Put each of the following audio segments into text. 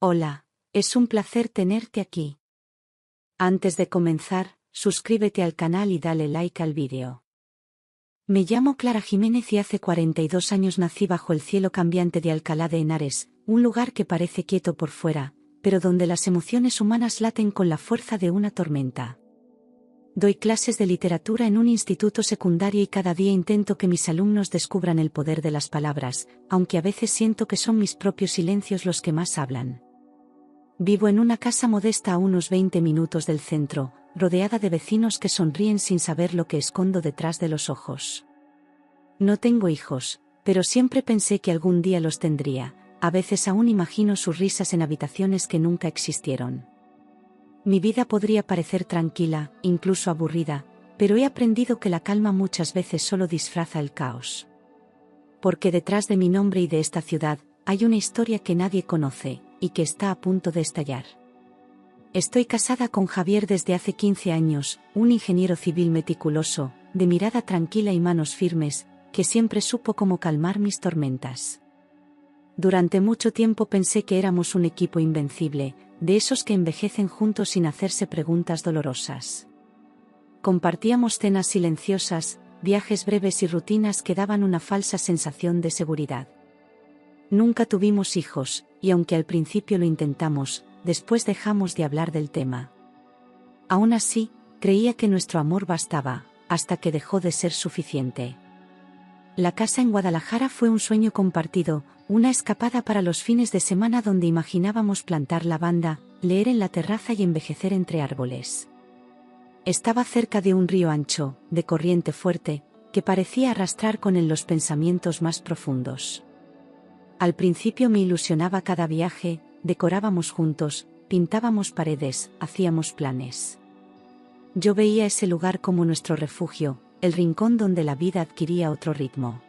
Hola, es un placer tenerte aquí. Antes de comenzar, suscríbete al canal y dale like al vídeo. Me llamo Clara Jiménez y hace 42 años nací bajo el cielo cambiante de Alcalá de Henares, un lugar que parece quieto por fuera, pero donde las emociones humanas laten con la fuerza de una tormenta. Doy clases de literatura en un instituto secundario y cada día intento que mis alumnos descubran el poder de las palabras, aunque a veces siento que son mis propios silencios los que más hablan. Vivo en una casa modesta a unos 20 minutos del centro, rodeada de vecinos que sonríen sin saber lo que escondo detrás de los ojos. No tengo hijos, pero siempre pensé que algún día los tendría. A veces aún imagino sus risas en habitaciones que nunca existieron. Mi vida podría parecer tranquila, incluso aburrida, pero he aprendido que la calma muchas veces solo disfraza el caos. Porque detrás de mi nombre y de esta ciudad, hay una historia que nadie conoce, y que está a punto de estallar. Estoy casada con Javier desde hace 15 años, un ingeniero civil meticuloso, de mirada tranquila y manos firmes, que siempre supo cómo calmar mis tormentas. Durante mucho tiempo pensé que éramos un equipo invencible, de esos que envejecen juntos sin hacerse preguntas dolorosas. Compartíamos cenas silenciosas, viajes breves y rutinas que daban una falsa sensación de seguridad. Nunca tuvimos hijos, y aunque al principio lo intentamos, después dejamos de hablar del tema. Aún así, creía que nuestro amor bastaba, hasta que dejó de ser suficiente. La casa en Guadalajara fue un sueño compartido, una escapada para los fines de semana donde imaginábamos plantar lavanda, leer en la terraza y envejecer entre árboles. Estaba cerca de un río ancho, de corriente fuerte, que parecía arrastrar con él los pensamientos más profundos. Al principio me ilusionaba cada viaje, decorábamos juntos, pintábamos paredes, hacíamos planes. Yo veía ese lugar como nuestro refugio, el rincón donde la vida adquiría otro ritmo.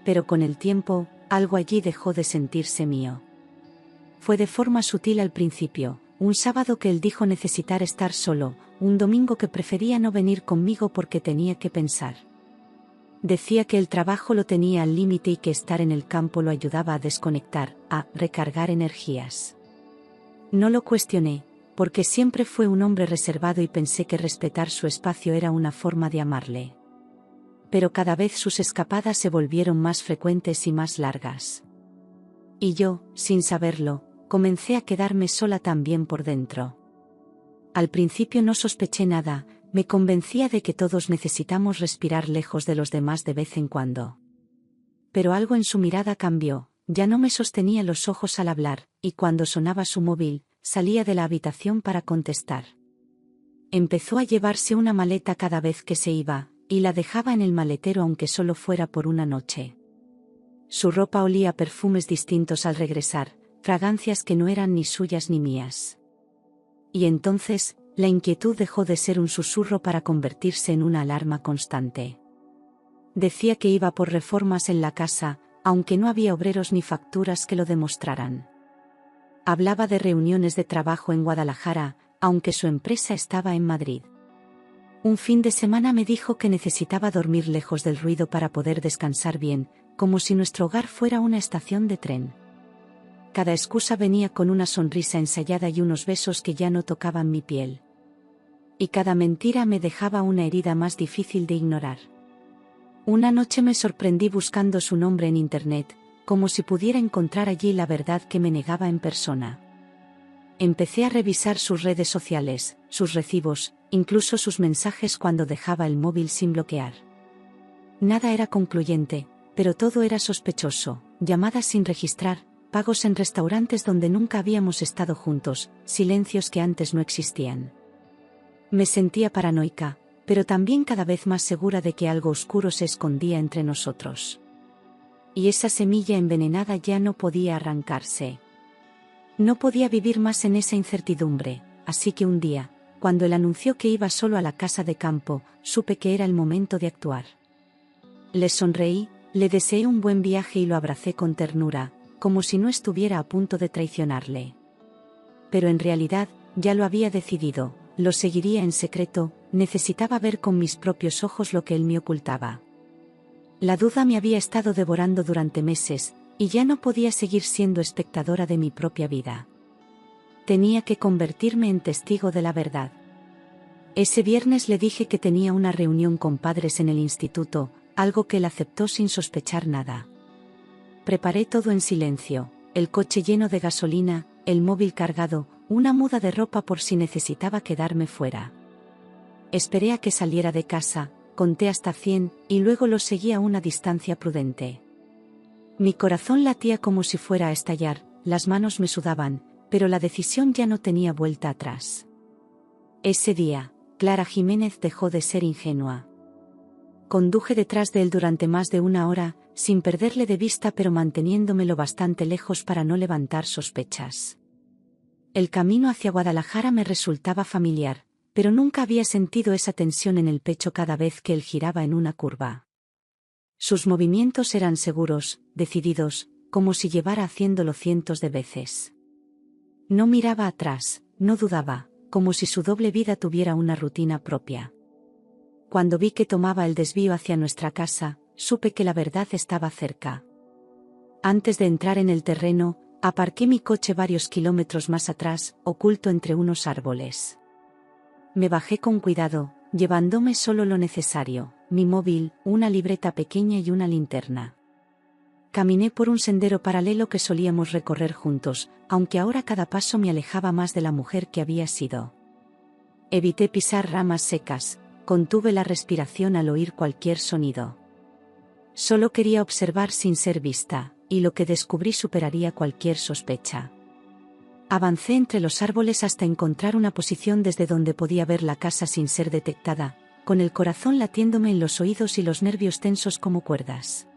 Pero con el tiempo, algo allí dejó de sentirse mío. Fue de forma sutil al principio, un sábado que él dijo necesitar estar solo, un domingo que prefería no venir conmigo porque tenía que pensar. Decía que el trabajo lo tenía al límite y que estar en el campo lo ayudaba a desconectar, a recargar energías. No lo cuestioné, porque siempre fue un hombre reservado y pensé que respetar su espacio era una forma de amarle. Pero cada vez sus escapadas se volvieron más frecuentes y más largas. Y yo, sin saberlo, comencé a quedarme sola también por dentro. Al principio no sospeché nada, me convencía de que todos necesitamos respirar lejos de los demás de vez en cuando. Pero algo en su mirada cambió, ya no me sostenía los ojos al hablar, y cuando sonaba su móvil, salía de la habitación para contestar. Empezó a llevarse una maleta cada vez que se iba, y la dejaba en el maletero aunque solo fuera por una noche. Su ropa olía a perfumes distintos al regresar, fragancias que no eran ni suyas ni mías. Y entonces, la inquietud dejó de ser un susurro para convertirse en una alarma constante. Decía que iba por reformas en la casa, aunque no había obreros ni facturas que lo demostraran. Hablaba de reuniones de trabajo en Guadalajara, aunque su empresa estaba en Madrid. Un fin de semana me dijo que necesitaba dormir lejos del ruido para poder descansar bien, como si nuestro hogar fuera una estación de tren. Cada excusa venía con una sonrisa ensayada y unos besos que ya no tocaban mi piel. Y cada mentira me dejaba una herida más difícil de ignorar. Una noche me sorprendí buscando su nombre en internet, como si pudiera encontrar allí la verdad que me negaba en persona. Empecé a revisar sus redes sociales, sus recibos, incluso sus mensajes cuando dejaba el móvil sin bloquear. Nada era concluyente, pero todo era sospechoso, llamadas sin registrar, pagos en restaurantes donde nunca habíamos estado juntos, silencios que antes no existían. Me sentía paranoica, pero también cada vez más segura de que algo oscuro se escondía entre nosotros. Y esa semilla envenenada ya no podía arrancarse. No podía vivir más en esa incertidumbre, así que un día, cuando él anunció que iba solo a la casa de campo, supe que era el momento de actuar. Le sonreí, le deseé un buen viaje y lo abracé con ternura, como si no estuviera a punto de traicionarle. Pero en realidad, ya lo había decidido, lo seguiría en secreto, necesitaba ver con mis propios ojos lo que él me ocultaba. La duda me había estado devorando durante meses, y ya no podía seguir siendo espectadora de mi propia vida. Tenía que convertirme en testigo de la verdad. Ese viernes le dije que tenía una reunión con padres en el instituto, algo que él aceptó sin sospechar nada. Preparé todo en silencio, el coche lleno de gasolina, el móvil cargado, una muda de ropa por si necesitaba quedarme fuera. Esperé a que saliera de casa, conté hasta 100, y luego lo seguí a una distancia prudente. Mi corazón latía como si fuera a estallar, las manos me sudaban, pero la decisión ya no tenía vuelta atrás. Ese día, Clara Jiménez dejó de ser ingenua. Conduje detrás de él durante más de 1 hora, sin perderle de vista pero manteniéndome lo bastante lejos para no levantar sospechas. El camino hacia Guadalajara me resultaba familiar, pero nunca había sentido esa tensión en el pecho cada vez que él giraba en una curva. Sus movimientos eran seguros, decididos, como si llevara haciéndolo cientos de veces. No miraba atrás, no dudaba, como si su doble vida tuviera una rutina propia. Cuando vi que tomaba el desvío hacia nuestra casa, supe que la verdad estaba cerca. Antes de entrar en el terreno, aparqué mi coche varios kilómetros más atrás, oculto entre unos árboles. Me bajé con cuidado, llevándome solo lo necesario, mi móvil, una libreta pequeña y una linterna. Caminé por un sendero paralelo que solíamos recorrer juntos, aunque ahora cada paso me alejaba más de la mujer que había sido. Evité pisar ramas secas, contuve la respiración al oír cualquier sonido. Solo quería observar sin ser vista, y lo que descubrí superaría cualquier sospecha. Avancé entre los árboles hasta encontrar una posición desde donde podía ver la casa sin ser detectada, con el corazón latiéndome en los oídos y los nervios tensos como cuerdas.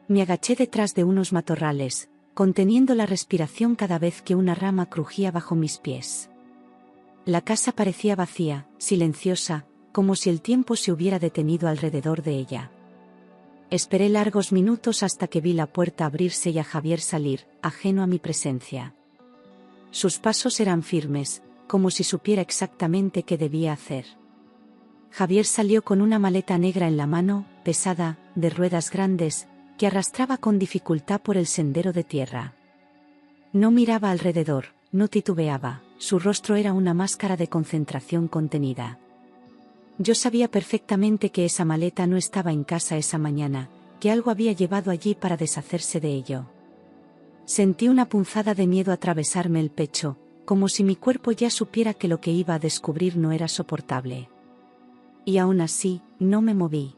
Me agaché detrás de unos matorrales, conteniendo la respiración cada vez que una rama crujía bajo mis pies. La casa parecía vacía, silenciosa, como si el tiempo se hubiera detenido alrededor de ella. Esperé largos minutos hasta que vi la puerta abrirse y a Javier salir, ajeno a mi presencia. Sus pasos eran firmes, como si supiera exactamente qué debía hacer. Javier salió con una maleta negra en la mano, pesada, de ruedas grandes, que arrastraba con dificultad por el sendero de tierra. No miraba alrededor, no titubeaba, su rostro era una máscara de concentración contenida. Yo sabía perfectamente que esa maleta no estaba en casa esa mañana, que algo había llevado allí para deshacerse de ello. Sentí una punzada de miedo atravesarme el pecho, como si mi cuerpo ya supiera que lo que iba a descubrir no era soportable. Y aún así, no me moví.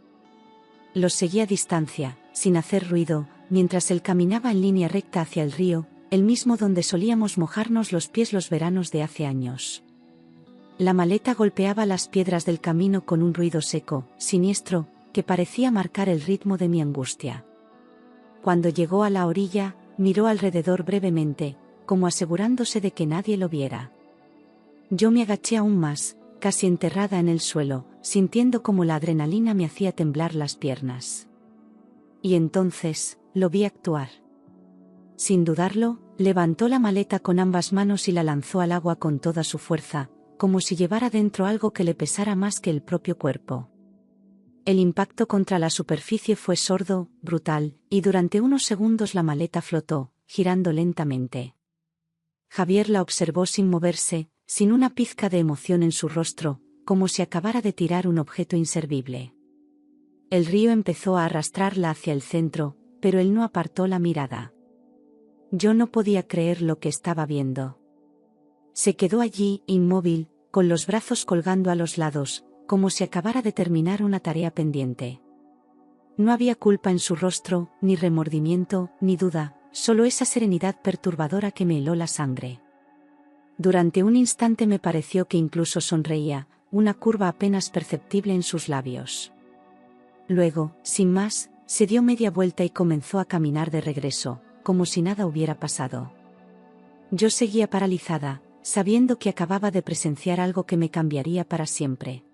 Lo seguí a distancia, sin hacer ruido, mientras él caminaba en línea recta hacia el río, el mismo donde solíamos mojarnos los pies los veranos de hace años. La maleta golpeaba las piedras del camino con un ruido seco, siniestro, que parecía marcar el ritmo de mi angustia. Cuando llegó a la orilla, miró alrededor brevemente, como asegurándose de que nadie lo viera. Yo me agaché aún más, casi enterrada en el suelo, sintiendo como la adrenalina me hacía temblar las piernas. Y entonces, lo vi actuar. Sin dudarlo, levantó la maleta con ambas manos y la lanzó al agua con toda su fuerza, como si llevara dentro algo que le pesara más que el propio cuerpo. El impacto contra la superficie fue sordo, brutal, y durante unos segundos la maleta flotó, girando lentamente. Javier la observó sin moverse, sin una pizca de emoción en su rostro, como si acabara de tirar un objeto inservible. El río empezó a arrastrarla hacia el centro, pero él no apartó la mirada. Yo no podía creer lo que estaba viendo. Se quedó allí, inmóvil, con los brazos colgando a los lados, como si acabara de terminar una tarea pendiente. No había culpa en su rostro, ni remordimiento, ni duda, solo esa serenidad perturbadora que me heló la sangre. Durante un instante me pareció que incluso sonreía, una curva apenas perceptible en sus labios. Luego, sin más, se dio media vuelta y comenzó a caminar de regreso, como si nada hubiera pasado. Yo seguía paralizada, sabiendo que acababa de presenciar algo que me cambiaría para siempre.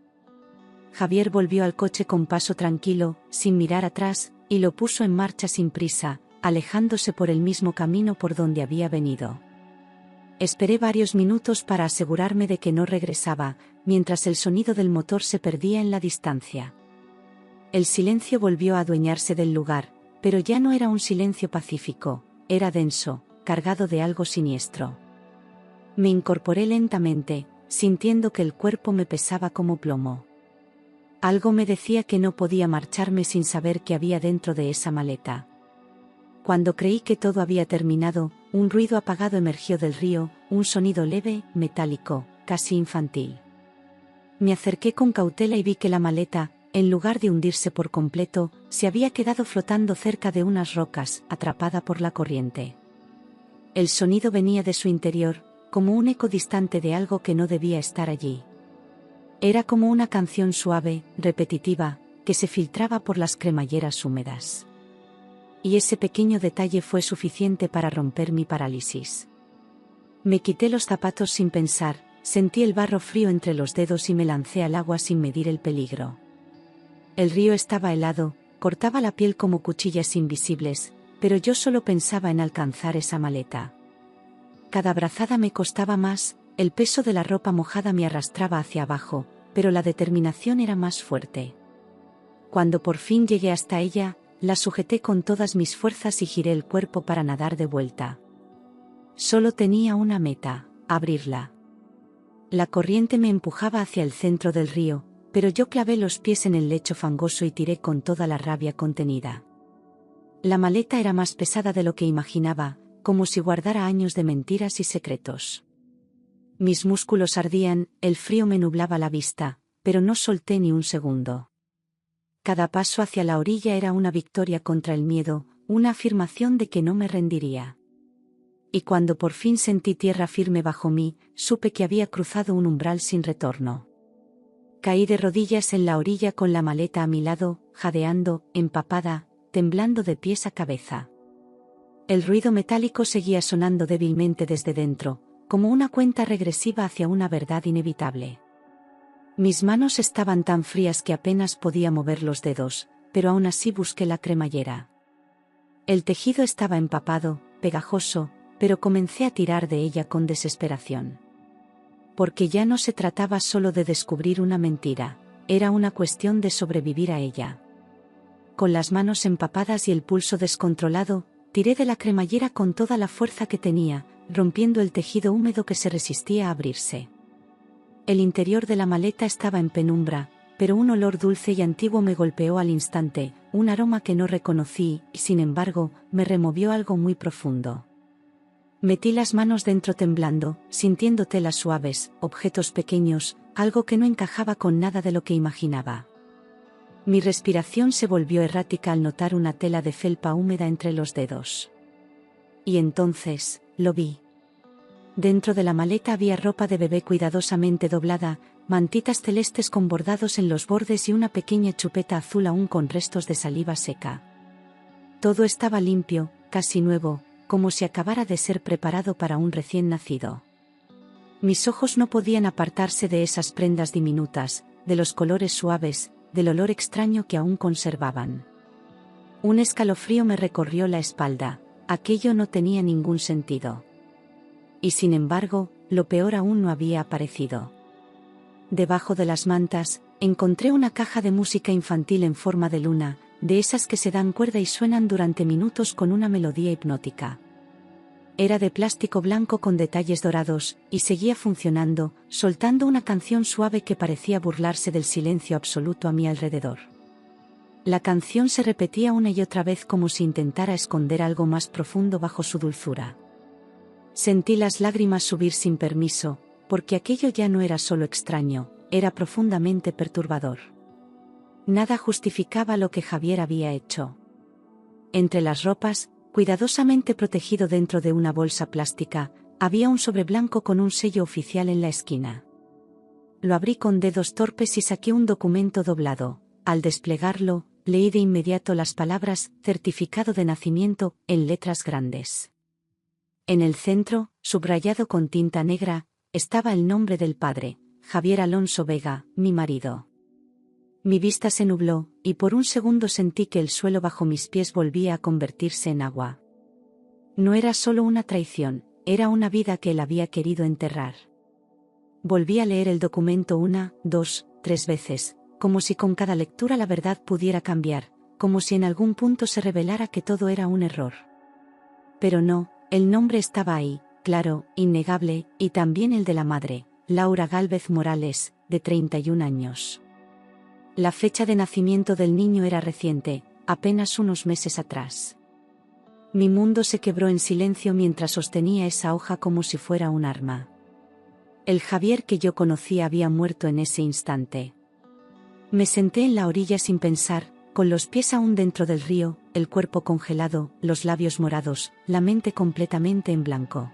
Javier volvió al coche con paso tranquilo, sin mirar atrás, y lo puso en marcha sin prisa, alejándose por el mismo camino por donde había venido. Esperé varios minutos para asegurarme de que no regresaba, mientras el sonido del motor se perdía en la distancia. El silencio volvió a adueñarse del lugar, pero ya no era un silencio pacífico, era denso, cargado de algo siniestro. Me incorporé lentamente, sintiendo que el cuerpo me pesaba como plomo. Algo me decía que no podía marcharme sin saber qué había dentro de esa maleta. Cuando creí que todo había terminado, un ruido apagado emergió del río, un sonido leve, metálico, casi infantil. Me acerqué con cautela y vi que la maleta, en lugar de hundirse por completo, se había quedado flotando cerca de unas rocas, atrapada por la corriente. El sonido venía de su interior, como un eco distante de algo que no debía estar allí. Era como una canción suave, repetitiva, que se filtraba por las cremalleras húmedas. Y ese pequeño detalle fue suficiente para romper mi parálisis. Me quité los zapatos sin pensar, sentí el barro frío entre los dedos y me lancé al agua sin medir el peligro. El río estaba helado, cortaba la piel como cuchillas invisibles, pero yo solo pensaba en alcanzar esa maleta. Cada brazada me costaba más, el peso de la ropa mojada me arrastraba hacia abajo, pero la determinación era más fuerte. Cuando por fin llegué hasta ella, la sujeté con todas mis fuerzas y giré el cuerpo para nadar de vuelta. Solo tenía una meta, abrirla. La corriente me empujaba hacia el centro del río, pero yo clavé los pies en el lecho fangoso y tiré con toda la rabia contenida. La maleta era más pesada de lo que imaginaba, como si guardara años de mentiras y secretos. Mis músculos ardían, el frío me nublaba la vista, pero no solté ni un segundo. Cada paso hacia la orilla era una victoria contra el miedo, una afirmación de que no me rendiría. Y cuando por fin sentí tierra firme bajo mí, supe que había cruzado un umbral sin retorno. Caí de rodillas en la orilla con la maleta a mi lado, jadeando, empapada, temblando de pies a cabeza. El ruido metálico seguía sonando débilmente desde dentro, como una cuenta regresiva hacia una verdad inevitable. Mis manos estaban tan frías que apenas podía mover los dedos, pero aún así busqué la cremallera. El tejido estaba empapado, pegajoso, pero comencé a tirar de ella con desesperación. Porque ya no se trataba solo de descubrir una mentira, era una cuestión de sobrevivir a ella. Con las manos empapadas y el pulso descontrolado, tiré de la cremallera con toda la fuerza que tenía, rompiendo el tejido húmedo que se resistía a abrirse. El interior de la maleta estaba en penumbra, pero un olor dulce y antiguo me golpeó al instante, un aroma que no reconocí, y sin embargo, me removió algo muy profundo. Metí las manos dentro temblando, sintiendo telas suaves, objetos pequeños, algo que no encajaba con nada de lo que imaginaba. Mi respiración se volvió errática al notar una tela de felpa húmeda entre los dedos. Y entonces, lo vi. Dentro de la maleta había ropa de bebé cuidadosamente doblada, mantitas celestes con bordados en los bordes y una pequeña chupeta azul aún con restos de saliva seca. Todo estaba limpio, casi nuevo, como si acabara de ser preparado para un recién nacido. Mis ojos no podían apartarse de esas prendas diminutas, de los colores suaves, del olor extraño que aún conservaban. Un escalofrío me recorrió la espalda, aquello no tenía ningún sentido. Y sin embargo, lo peor aún no había aparecido. Debajo de las mantas, encontré una caja de música infantil en forma de luna, de esas que se dan cuerda y suenan durante minutos con una melodía hipnótica. Era de plástico blanco con detalles dorados, y seguía funcionando, soltando una canción suave que parecía burlarse del silencio absoluto a mi alrededor. La canción se repetía una y otra vez como si intentara esconder algo más profundo bajo su dulzura. Sentí las lágrimas subir sin permiso, porque aquello ya no era solo extraño, era profundamente perturbador. Nada justificaba lo que Javier había hecho. Entre las ropas, cuidadosamente protegido dentro de una bolsa plástica, había un sobre blanco con un sello oficial en la esquina. Lo abrí con dedos torpes y saqué un documento doblado. Al desplegarlo, leí de inmediato las palabras «Certificado de nacimiento» en letras grandes. En el centro, subrayado con tinta negra, estaba el nombre del padre, Javier Alonso Vega, mi marido. Mi vista se nubló, y por un segundo sentí que el suelo bajo mis pies volvía a convertirse en agua. No era solo una traición, era una vida que él había querido enterrar. Volví a leer el documento 1, 2, 3 veces, como si con cada lectura la verdad pudiera cambiar, como si en algún punto se revelara que todo era un error. Pero no, el nombre estaba ahí, claro, innegable, y también el de la madre, Laura Gálvez Morales, de 31 años. La fecha de nacimiento del niño era reciente, apenas unos meses atrás. Mi mundo se quebró en silencio mientras sostenía esa hoja como si fuera un arma. El Javier que yo conocía había muerto en ese instante. Me senté en la orilla sin pensar, con los pies aún dentro del río, el cuerpo congelado, los labios morados, la mente completamente en blanco.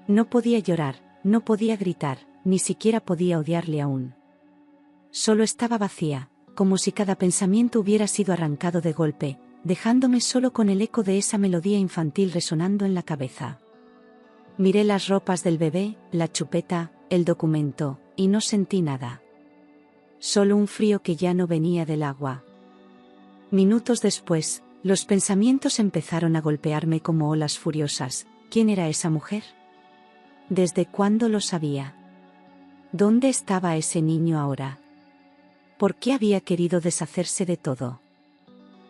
No podía llorar, no podía gritar, ni siquiera podía odiarle aún. Solo estaba vacía, como si cada pensamiento hubiera sido arrancado de golpe, dejándome solo con el eco de esa melodía infantil resonando en la cabeza. Miré las ropas del bebé, la chupeta, el documento, y no sentí nada. Solo un frío que ya no venía del agua. Minutos después, los pensamientos empezaron a golpearme como olas furiosas. ¿Quién era esa mujer? ¿Desde cuándo lo sabía? ¿Dónde estaba ese niño ahora? ¿Por qué había querido deshacerse de todo?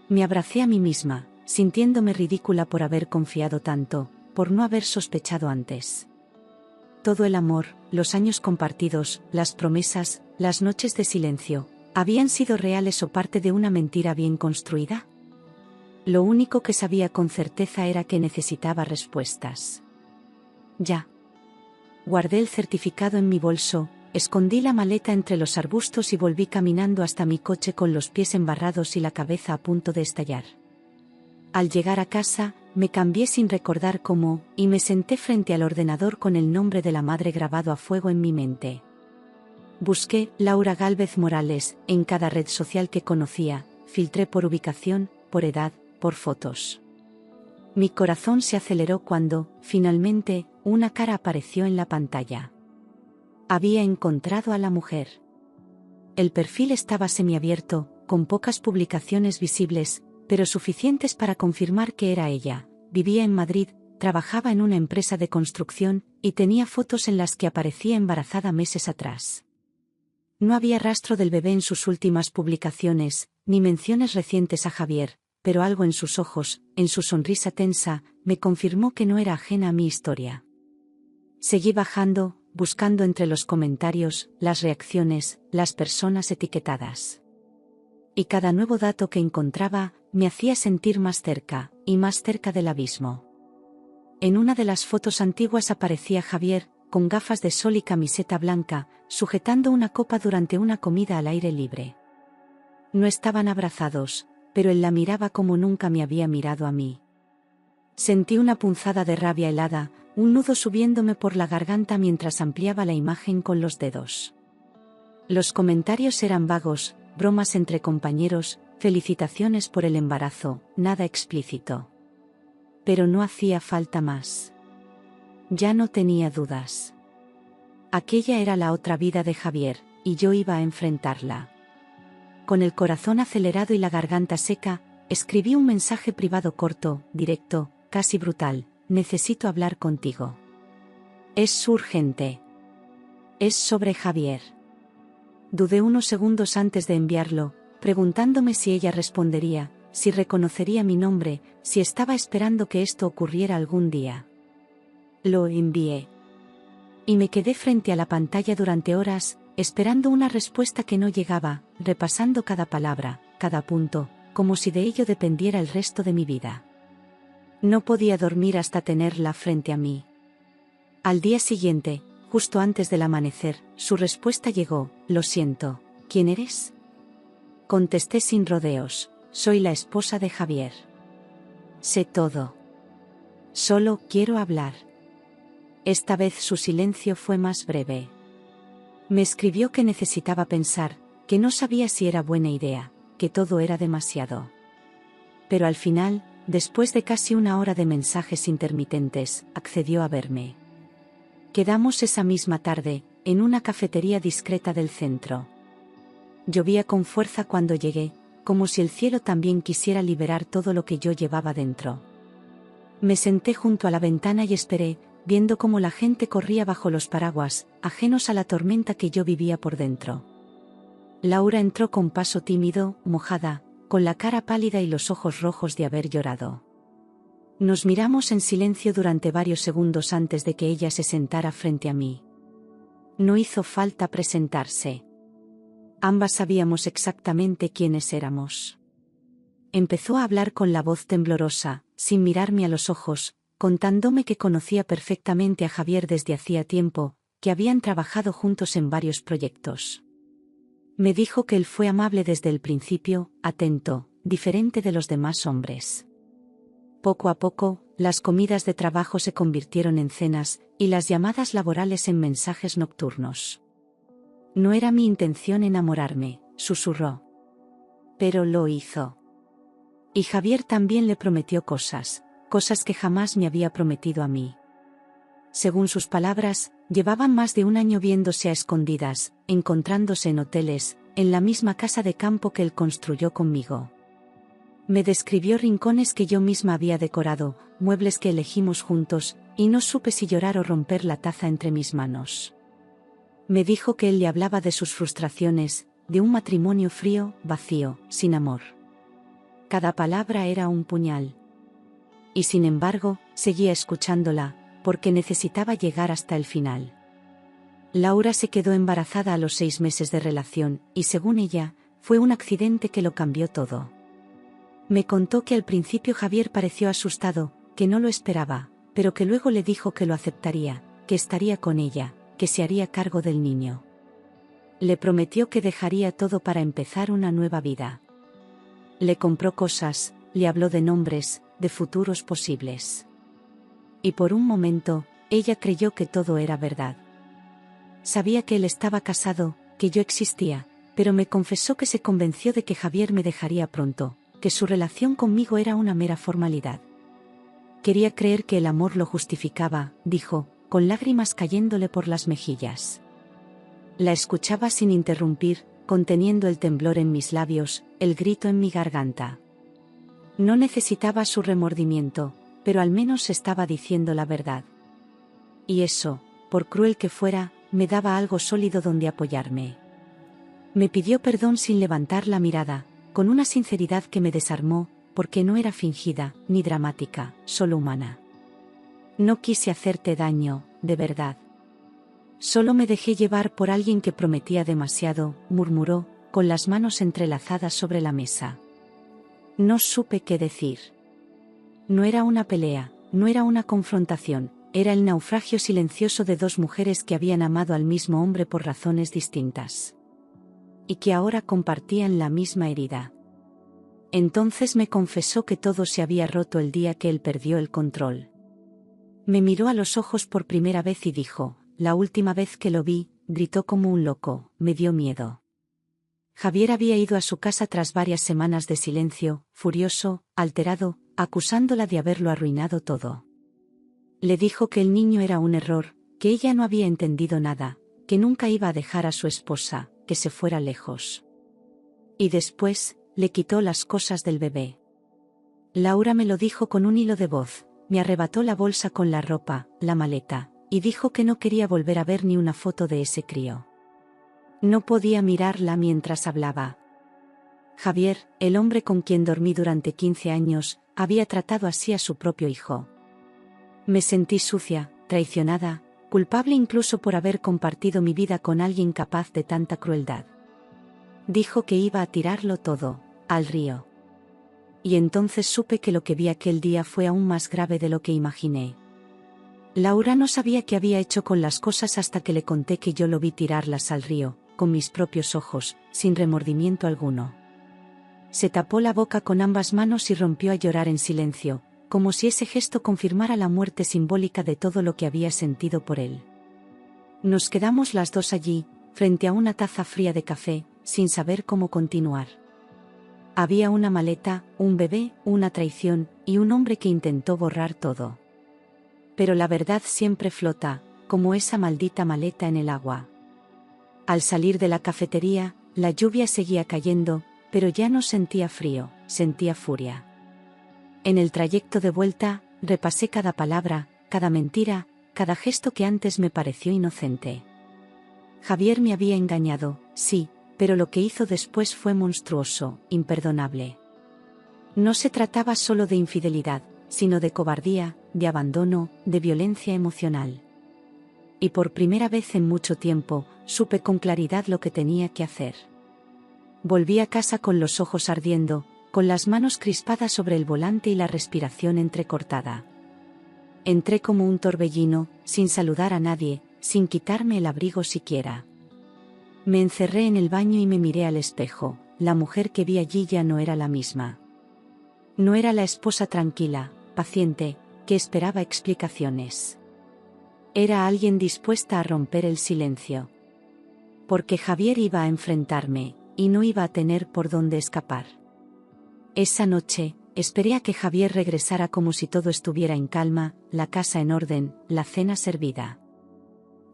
Me abracé a mí misma, sintiéndome ridícula por haber confiado tanto, por no haber sospechado antes. Todo el amor, los años compartidos, las promesas, las noches de silencio, ¿habían sido reales o parte de una mentira bien construida? Lo único que sabía con certeza era que necesitaba respuestas. Ya. Guardé el certificado en mi bolso, escondí la maleta entre los arbustos y volví caminando hasta mi coche con los pies embarrados y la cabeza a punto de estallar. Al llegar a casa, me cambié sin recordar cómo, y me senté frente al ordenador con el nombre de la madre grabado a fuego en mi mente. Busqué Laura Gálvez Morales en cada red social que conocía, filtré por ubicación, por edad, por fotos. Mi corazón se aceleró cuando, finalmente, una cara apareció en la pantalla. Había encontrado a la mujer. El perfil estaba semiabierto, con pocas publicaciones visibles, pero suficientes para confirmar que era ella. Vivía en Madrid, trabajaba en una empresa de construcción, y tenía fotos en las que aparecía embarazada meses atrás. No había rastro del bebé en sus últimas publicaciones, ni menciones recientes a Javier, pero algo en sus ojos, en su sonrisa tensa, me confirmó que no era ajena a mi historia. Seguí bajando, buscando entre los comentarios, las reacciones, las personas etiquetadas. Y cada nuevo dato que encontraba, me hacía sentir más cerca, y más cerca del abismo. En una de las fotos antiguas aparecía Javier, con gafas de sol y camiseta blanca, sujetando una copa durante una comida al aire libre. No estaban abrazados, pero él la miraba como nunca me había mirado a mí. Sentí una punzada de rabia helada, un nudo subiéndome por la garganta mientras ampliaba la imagen con los dedos. Los comentarios eran vagos, bromas entre compañeros, felicitaciones por el embarazo, nada explícito. Pero no hacía falta más. Ya no tenía dudas. Aquella era la otra vida de Javier, y yo iba a enfrentarla. Con el corazón acelerado y la garganta seca, escribí un mensaje privado corto, directo, casi brutal: necesito hablar contigo. Es urgente. Es sobre Javier. Dudé unos segundos antes de enviarlo, preguntándome si ella respondería, si reconocería mi nombre, si estaba esperando que esto ocurriera algún día. Lo envié. Y me quedé frente a la pantalla durante horas, esperando una respuesta que no llegaba, repasando cada palabra, cada punto, como si de ello dependiera el resto de mi vida. No podía dormir hasta tenerla frente a mí. Al día siguiente, justo antes del amanecer, su respuesta llegó: lo siento, ¿quién eres? Contesté sin rodeos: soy la esposa de Javier. Sé todo. Solo quiero hablar. Esta vez su silencio fue más breve. Me escribió que necesitaba pensar, que no sabía si era buena idea, que todo era demasiado. Pero al final, después de casi una hora de mensajes intermitentes, accedió a verme. Quedamos esa misma tarde, en una cafetería discreta del centro. Llovía con fuerza cuando llegué, como si el cielo también quisiera liberar todo lo que yo llevaba dentro. Me senté junto a la ventana y esperé, viendo cómo la gente corría bajo los paraguas, ajenos a la tormenta que yo vivía por dentro. Laura entró con paso tímido, mojada, con la cara pálida y los ojos rojos de haber llorado. Nos miramos en silencio durante varios segundos antes de que ella se sentara frente a mí. No hizo falta presentarse. Ambas sabíamos exactamente quiénes éramos. Empezó a hablar con la voz temblorosa, sin mirarme a los ojos, contándome que conocía perfectamente a Javier desde hacía tiempo, que habían trabajado juntos en varios proyectos. Me dijo que él fue amable desde el principio, atento, diferente de los demás hombres. Poco a poco, las comidas de trabajo se convirtieron en cenas, y las llamadas laborales en mensajes nocturnos. No era mi intención enamorarme, susurró. Pero lo hizo. Y Javier también le prometió cosas que jamás me había prometido a mí. Según sus palabras, llevaban más de un año viéndose a escondidas, encontrándose en hoteles, en la misma casa de campo que él construyó conmigo. Me describió rincones que yo misma había decorado, muebles que elegimos juntos, y no supe si llorar o romper la taza entre mis manos. Me dijo que él le hablaba de sus frustraciones, de un matrimonio frío, vacío, sin amor. Cada palabra era un puñal. Y sin embargo, seguía escuchándola, porque necesitaba llegar hasta el final. Laura se quedó embarazada a los 6 meses de relación, y según ella, fue un accidente que lo cambió todo. Me contó que al principio Javier pareció asustado, que no lo esperaba, pero que luego le dijo que lo aceptaría, que estaría con ella, que se haría cargo del niño. Le prometió que dejaría todo para empezar una nueva vida. Le compró cosas, le habló de nombres, de futuros posibles. Y por un momento, ella creyó que todo era verdad. Sabía que él estaba casado, que yo existía, pero me confesó que se convenció de que Javier me dejaría pronto, que su relación conmigo era una mera formalidad. Quería creer que el amor lo justificaba, dijo, con lágrimas cayéndole por las mejillas. La escuchaba sin interrumpir, conteniendo el temblor en mis labios, el grito en mi garganta. No necesitaba su remordimiento, pero al menos estaba diciendo la verdad. Y eso, por cruel que fuera, me daba algo sólido donde apoyarme. Me pidió perdón sin levantar la mirada, con una sinceridad que me desarmó, porque no era fingida, ni dramática, solo humana. No quise hacerte daño, de verdad. Solo me dejé llevar por alguien que prometía demasiado, murmuró, con las manos entrelazadas sobre la mesa. No supe qué decir. No era una pelea, no era una confrontación, era el naufragio silencioso de 2 mujeres que habían amado al mismo hombre por razones distintas. Y que ahora compartían la misma herida. Entonces me confesó que todo se había roto el día que él perdió el control. Me miró a los ojos por primera vez y dijo, la última vez que lo vi, gritó como un loco, me dio miedo. Javier había ido a su casa tras varias semanas de silencio, furioso, alterado, acusándola de haberlo arruinado todo. Le dijo que el niño era un error, que ella no había entendido nada, que nunca iba a dejar a su esposa, que se fuera lejos. Y después, le quitó las cosas del bebé. Laura me lo dijo con un hilo de voz, me arrebató la bolsa con la ropa, la maleta, y dijo que no quería volver a ver ni una foto de ese crío. No podía mirarla mientras hablaba. Javier, el hombre con quien dormí durante 15 años, había tratado así a su propio hijo. Me sentí sucia, traicionada, culpable incluso por haber compartido mi vida con alguien capaz de tanta crueldad. Dijo que iba a tirarlo todo, al río. Y entonces supe que lo que vi aquel día fue aún más grave de lo que imaginé. Laura no sabía qué había hecho con las cosas hasta que le conté que yo lo vi tirarlas al río, con mis propios ojos, sin remordimiento alguno. Se tapó la boca con ambas manos y rompió a llorar en silencio, como si ese gesto confirmara la muerte simbólica de todo lo que había sentido por él. Nos quedamos las dos allí, frente a una taza fría de café, sin saber cómo continuar. Había una maleta, un bebé, una traición, y un hombre que intentó borrar todo. Pero la verdad siempre flota, como esa maldita maleta en el agua. Al salir de la cafetería, la lluvia seguía cayendo, pero ya no sentía frío, sentía furia. En el trayecto de vuelta, repasé cada palabra, cada mentira, cada gesto que antes me pareció inocente. Javier me había engañado, sí, pero lo que hizo después fue monstruoso, imperdonable. No se trataba solo de infidelidad, sino de cobardía, de abandono, de violencia emocional. Y por primera vez en mucho tiempo, supe con claridad lo que tenía que hacer. Volví a casa con los ojos ardiendo, con las manos crispadas sobre el volante y la respiración entrecortada. Entré como un torbellino, sin saludar a nadie, sin quitarme el abrigo siquiera. Me encerré en el baño y me miré al espejo. La mujer que vi allí ya no era la misma. No era la esposa tranquila, paciente, que esperaba explicaciones. Era alguien dispuesta a romper el silencio. Porque Javier iba a enfrentarme, y no iba a tener por dónde escapar. Esa noche, esperé a que Javier regresara como si todo estuviera en calma, la casa en orden, la cena servida.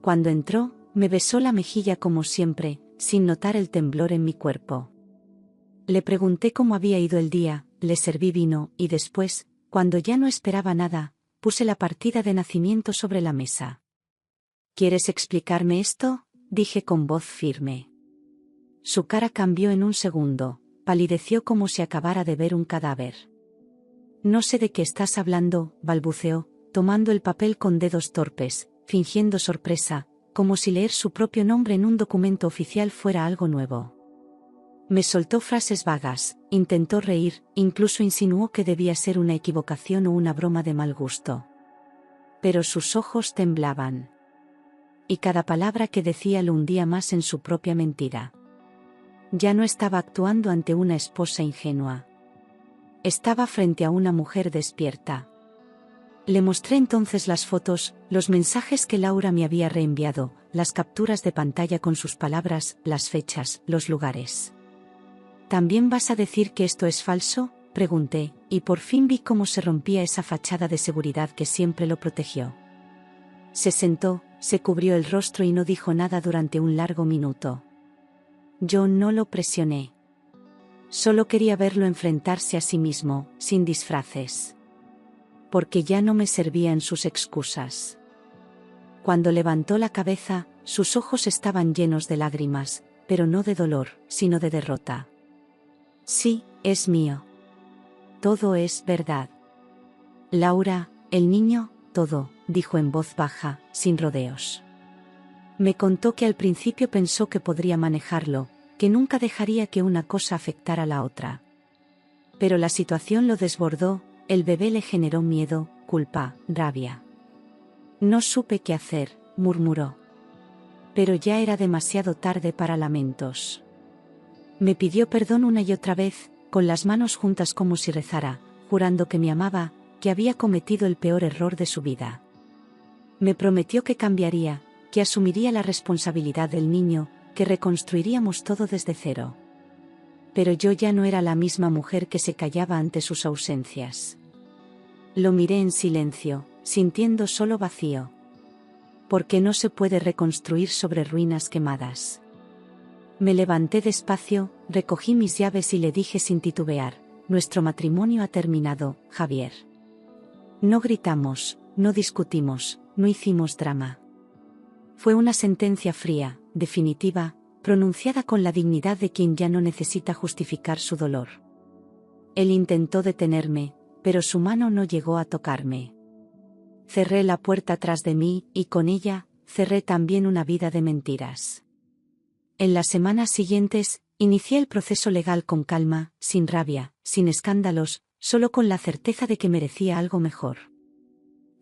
Cuando entró, me besó la mejilla como siempre, sin notar el temblor en mi cuerpo. Le pregunté cómo había ido el día, le serví vino, y después, cuando ya no esperaba nada, puse la partida de nacimiento sobre la mesa. ¿Quieres explicarme esto?, dije con voz firme. Su cara cambió en un segundo, palideció como si acabara de ver un cadáver. No sé de qué estás hablando, balbuceó, tomando el papel con dedos torpes, fingiendo sorpresa, como si leer su propio nombre en un documento oficial fuera algo nuevo. Me soltó frases vagas, intentó reír, incluso insinuó que debía ser una equivocación o una broma de mal gusto. Pero sus ojos temblaban. Y cada palabra que decía lo hundía más en su propia mentira. Ya no estaba actuando ante una esposa ingenua. Estaba frente a una mujer despierta. Le mostré entonces las fotos, los mensajes que Laura me había reenviado, las capturas de pantalla con sus palabras, las fechas, los lugares. ¿También vas a decir que esto es falso?, pregunté, y por fin vi cómo se rompía esa fachada de seguridad que siempre lo protegió. Se sentó, se cubrió el rostro y no dijo nada durante un largo minuto. Yo no lo presioné. Solo quería verlo enfrentarse a sí mismo, sin disfraces. Porque ya no me servían sus excusas. Cuando levantó la cabeza, sus ojos estaban llenos de lágrimas, pero no de dolor, sino de derrota. Sí, es mío. Todo es verdad. Laura, el niño, todo, dijo en voz baja, sin rodeos. Me contó que al principio pensó que podría manejarlo, que nunca dejaría que una cosa afectara a la otra. Pero la situación lo desbordó, el bebé le generó miedo, culpa, rabia. No supe qué hacer, murmuró. Pero ya era demasiado tarde para lamentos. Me pidió perdón una y otra vez, con las manos juntas como si rezara, jurando que me amaba, que había cometido el peor error de su vida. Me prometió que cambiaría, que asumiría la responsabilidad del niño, que reconstruiríamos todo desde cero. Pero yo ya no era la misma mujer que se callaba ante sus ausencias. Lo miré en silencio, sintiendo solo vacío. Porque no se puede reconstruir sobre ruinas quemadas. Me levanté despacio, recogí mis llaves y le dije sin titubear, nuestro matrimonio ha terminado, Javier. No gritamos, no discutimos, no hicimos drama. Fue una sentencia fría, definitiva, pronunciada con la dignidad de quien ya no necesita justificar su dolor. Él intentó detenerme, pero su mano no llegó a tocarme. Cerré la puerta tras de mí, y con ella, cerré también una vida de mentiras. En las semanas siguientes, inicié el proceso legal con calma, sin rabia, sin escándalos, solo con la certeza de que merecía algo mejor.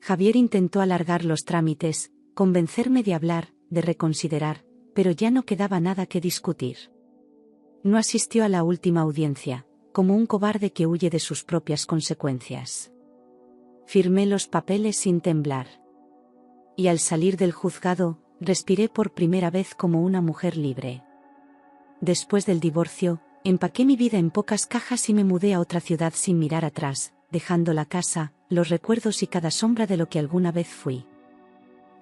Javier intentó alargar los trámites, convencerme de hablar, de reconsiderar, pero ya no quedaba nada que discutir. No asistió a la última audiencia, como un cobarde que huye de sus propias consecuencias. Firmé los papeles sin temblar. Y al salir del juzgado, respiré por primera vez como una mujer libre. Después del divorcio, empaqué mi vida en pocas cajas y me mudé a otra ciudad sin mirar atrás, dejando la casa, los recuerdos y cada sombra de lo que alguna vez fui.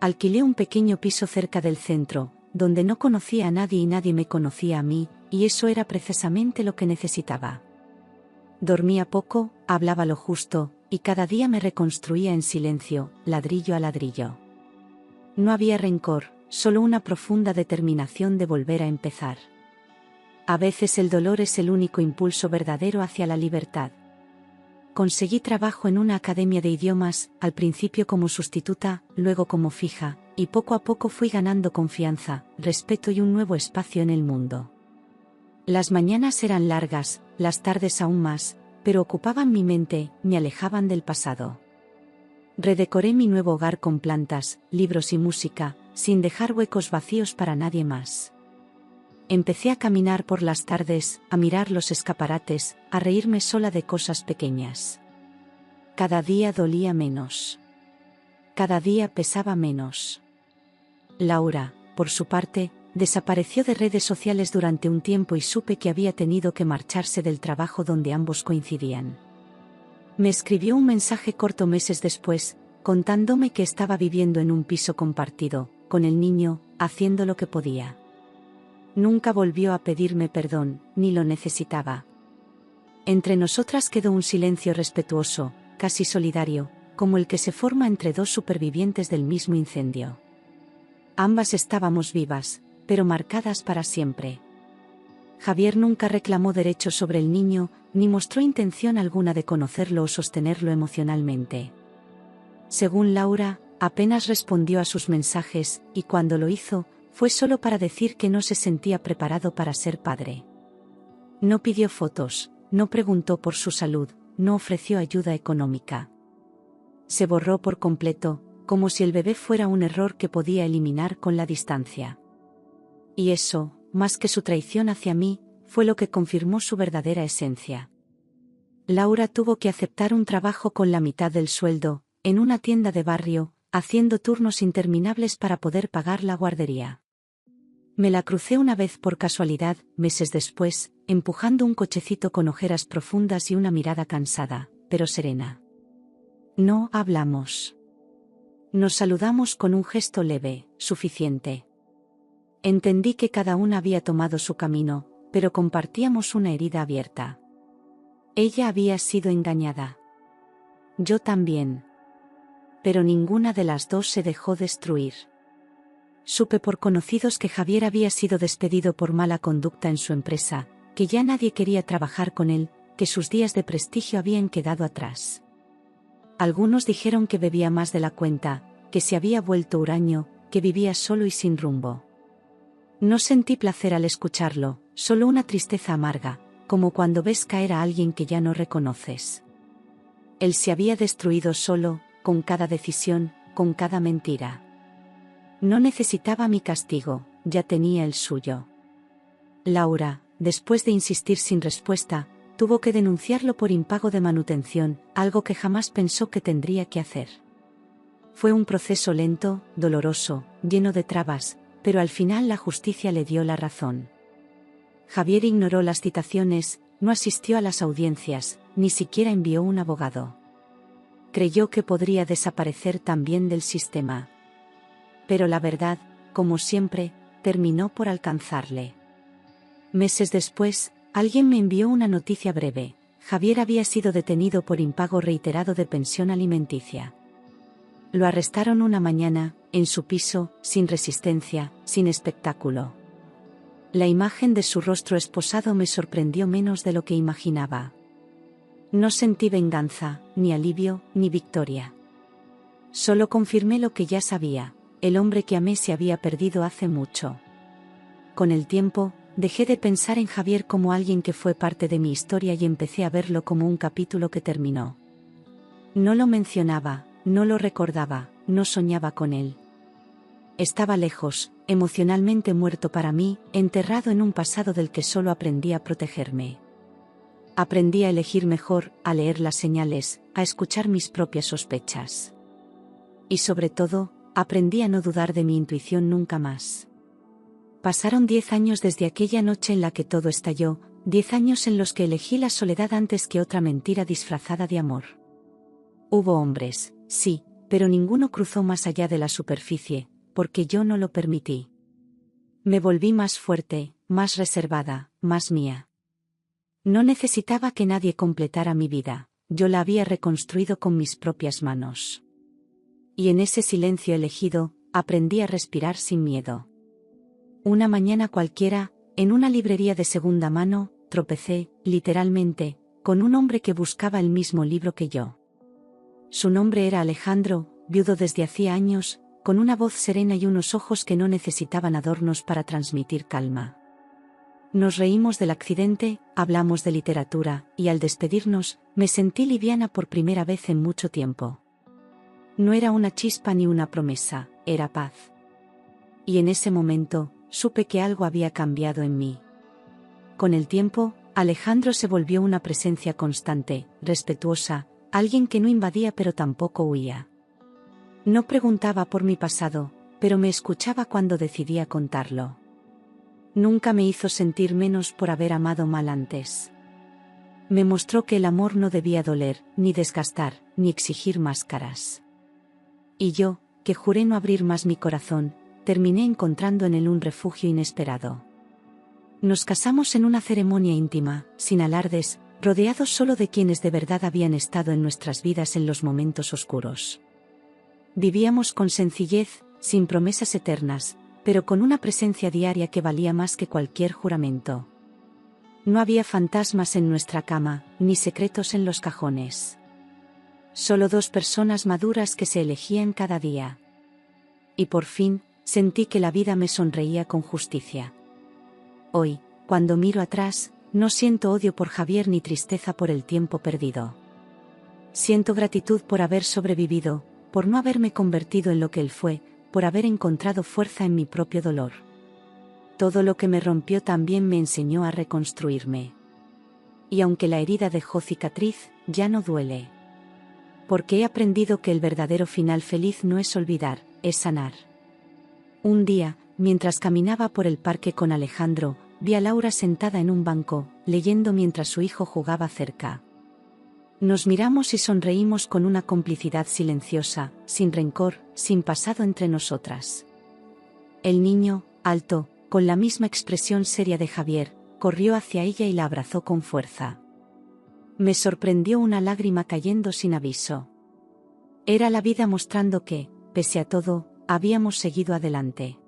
Alquilé un pequeño piso cerca del centro, donde no conocía a nadie y nadie me conocía a mí, y eso era precisamente lo que necesitaba. Dormía poco, hablaba lo justo, y cada día me reconstruía en silencio, ladrillo a ladrillo. No había rencor, solo una profunda determinación de volver a empezar. A veces el dolor es el único impulso verdadero hacia la libertad. conseguí trabajo en una academia de idiomas, al principio como sustituta, luego como fija, y poco a poco fui ganando confianza, respeto y un nuevo espacio en el mundo. Las mañanas eran largas, las tardes aún más, pero ocupaban mi mente, me alejaban del pasado. Redecoré mi nuevo hogar con plantas, libros y música, sin dejar huecos vacíos para nadie más. Empecé a caminar por las tardes, a mirar los escaparates, a reírme sola de cosas pequeñas. Cada día dolía menos. Cada día pesaba menos. Laura, por su parte, desapareció de redes sociales durante un tiempo y supe que había tenido que marcharse del trabajo donde ambos coincidían. Me escribió un mensaje corto meses después, contándome que estaba viviendo en un piso compartido, con el niño, haciendo lo que podía. Nunca volvió a pedirme perdón, ni lo necesitaba. Entre nosotras quedó un silencio respetuoso, casi solidario, como el que se forma entre dos supervivientes del mismo incendio. Ambas estábamos vivas, pero marcadas para siempre. Javier nunca reclamó derechos sobre el niño, ni mostró intención alguna de conocerlo o sostenerlo emocionalmente. Según Laura, apenas respondió a sus mensajes, y cuando lo hizo, fue solo para decir que no se sentía preparado para ser padre. No pidió fotos, no preguntó por su salud, no ofreció ayuda económica. Se borró por completo, como si el bebé fuera un error que podía eliminar con la distancia. Y eso, más que su traición hacia mí, fue lo que confirmó su verdadera esencia. Laura tuvo que aceptar un trabajo con la mitad del sueldo, en una tienda de barrio, haciendo turnos interminables para poder pagar la guardería. Me la crucé una vez por casualidad, meses después, empujando un cochecito con ojeras profundas y una mirada cansada, pero serena. No hablamos. Nos saludamos con un gesto leve, suficiente. Entendí que cada una había tomado su camino, pero compartíamos una herida abierta. Ella había sido engañada. Yo también. Pero ninguna de las dos se dejó destruir. Supe por conocidos que Javier había sido despedido por mala conducta en su empresa, que ya nadie quería trabajar con él, que sus días de prestigio habían quedado atrás. Algunos dijeron que bebía más de la cuenta, que se había vuelto huraño, que vivía solo y sin rumbo. No sentí placer al escucharlo, solo una tristeza amarga, como cuando ves caer a alguien que ya no reconoces. Él se había destruido solo, con cada decisión, con cada mentira. No necesitaba mi castigo, ya tenía el suyo. Laura, después de insistir sin respuesta, tuvo que denunciarlo por impago de manutención, algo que jamás pensó que tendría que hacer. Fue un proceso lento, doloroso, lleno de trabas, pero al final la justicia le dio la razón. Javier ignoró las citaciones, no asistió a las audiencias, ni siquiera envió un abogado. Creyó que podría desaparecer también del sistema. Pero la verdad, como siempre, terminó por alcanzarle. Meses después, alguien me envió una noticia breve. Javier había sido detenido por impago reiterado de pensión alimenticia. Lo arrestaron una mañana, en su piso, sin resistencia, sin espectáculo. La imagen de su rostro esposado me sorprendió menos de lo que imaginaba. No sentí venganza, ni alivio, ni victoria. Solo confirmé lo que ya sabía. El hombre que amé se había perdido hace mucho. Con el tiempo, dejé de pensar en Javier como alguien que fue parte de mi historia y empecé a verlo como un capítulo que terminó. No lo mencionaba, no lo recordaba, no soñaba con él. Estaba lejos, emocionalmente muerto para mí, enterrado en un pasado del que solo aprendí a protegerme. Aprendí a elegir mejor, a leer las señales, a escuchar mis propias sospechas. Y sobre todo, aprendí a no dudar de mi intuición nunca más. Pasaron 10 años desde aquella noche en la que todo estalló, 10 años en los que elegí la soledad antes que otra mentira disfrazada de amor. Hubo hombres, sí, pero ninguno cruzó más allá de la superficie, porque yo no lo permití. Me volví más fuerte, más reservada, más mía. No necesitaba que nadie completara mi vida, yo la había reconstruido con mis propias manos. Y en ese silencio elegido, aprendí a respirar sin miedo. Una mañana cualquiera, en una librería de segunda mano, tropecé, literalmente, con un hombre que buscaba el mismo libro que yo. Su nombre era Alejandro, viudo desde hacía años, con una voz serena y unos ojos que no necesitaban adornos para transmitir calma. Nos reímos del accidente, hablamos de literatura, y al despedirnos, me sentí liviana por primera vez en mucho tiempo. No era una chispa ni una promesa, era paz. Y en ese momento, supe que algo había cambiado en mí. Con el tiempo, Alejandro se volvió una presencia constante, respetuosa, alguien que no invadía pero tampoco huía. No preguntaba por mi pasado, pero me escuchaba cuando decidía contarlo. Nunca me hizo sentir menos por haber amado mal antes. Me mostró que el amor no debía doler, ni desgastar, ni exigir máscaras. Y yo, que juré no abrir más mi corazón, terminé encontrando en él un refugio inesperado. Nos casamos en una ceremonia íntima, sin alardes, rodeados solo de quienes de verdad habían estado en nuestras vidas en los momentos oscuros. Vivíamos con sencillez, sin promesas eternas, pero con una presencia diaria que valía más que cualquier juramento. No había fantasmas en nuestra cama, ni secretos en los cajones. Solo dos personas maduras que se elegían cada día. Y por fin, sentí que la vida me sonreía con justicia. Hoy, cuando miro atrás, no siento odio por Javier ni tristeza por el tiempo perdido. Siento gratitud por haber sobrevivido, por no haberme convertido en lo que él fue, por haber encontrado fuerza en mi propio dolor. Todo lo que me rompió también me enseñó a reconstruirme. Y aunque la herida dejó cicatriz, ya no duele. Porque he aprendido que el verdadero final feliz no es olvidar, es sanar. Un día, mientras caminaba por el parque con Alejandro, vi a Laura sentada en un banco, leyendo mientras su hijo jugaba cerca. Nos miramos y sonreímos con una complicidad silenciosa, sin rencor, sin pasado entre nosotras. El niño, alto, con la misma expresión seria de Javier, corrió hacia ella y la abrazó con fuerza. Me sorprendió una lágrima cayendo sin aviso. Era la vida mostrando que, pese a todo, habíamos seguido adelante.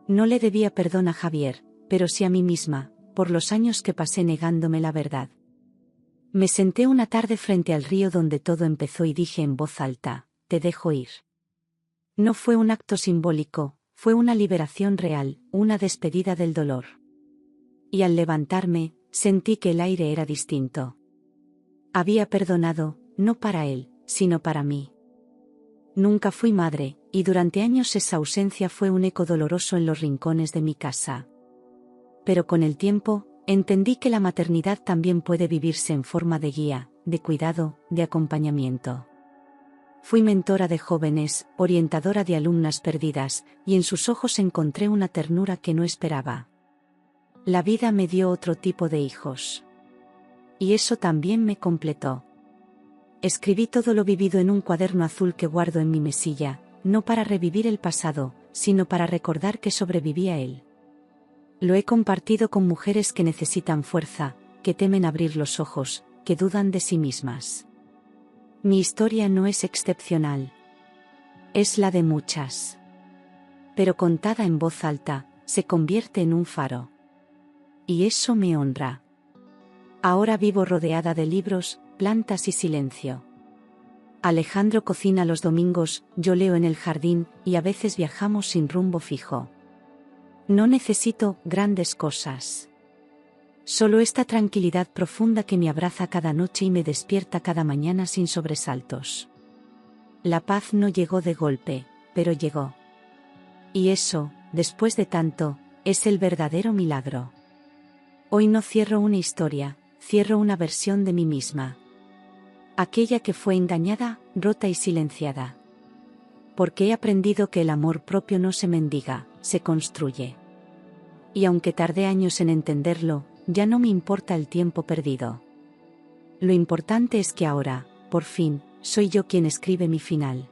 No le debía perdón a Javier, pero sí a mí misma, por los años que pasé negándome la verdad. Me senté una tarde frente al río donde todo empezó y dije en voz alta, te dejo ir. No fue un acto simbólico, fue una liberación real, una despedida del dolor. Y al levantarme, sentí que el aire era distinto. Había perdonado, no para él, sino para mí. Nunca fui madre, y durante años esa ausencia fue un eco doloroso en los rincones de mi casa. Pero con el tiempo, entendí que la maternidad también puede vivirse en forma de guía, de cuidado, de acompañamiento. Fui mentora de jóvenes, orientadora de alumnas perdidas, y en sus ojos encontré una ternura que no esperaba. La vida me dio otro tipo de hijos. Y eso también me completó. Escribí todo lo vivido en un cuaderno azul que guardo en mi mesilla, no para revivir el pasado, sino para recordar que sobreviví a él. Lo he compartido con mujeres que necesitan fuerza, que temen abrir los ojos, que dudan de sí mismas. Mi historia no es excepcional. Es la de muchas. Pero contada en voz alta, se convierte en un faro. Y eso me honra. Ahora vivo rodeada de libros, plantas y silencio. Alejandro cocina los domingos, yo leo en el jardín, y a veces viajamos sin rumbo fijo. No necesito grandes cosas. Solo esta tranquilidad profunda que me abraza cada noche y me despierta cada mañana sin sobresaltos. La paz no llegó de golpe, pero llegó. Y eso, después de tanto, es el verdadero milagro. Hoy no cierro una historia, cierro una versión de mí misma. Aquella que fue engañada, rota y silenciada. Porque he aprendido que el amor propio no se mendiga, se construye. Y aunque tardé años en entenderlo, ya no me importa el tiempo perdido. Lo importante es que ahora, por fin, soy yo quien escribe mi final.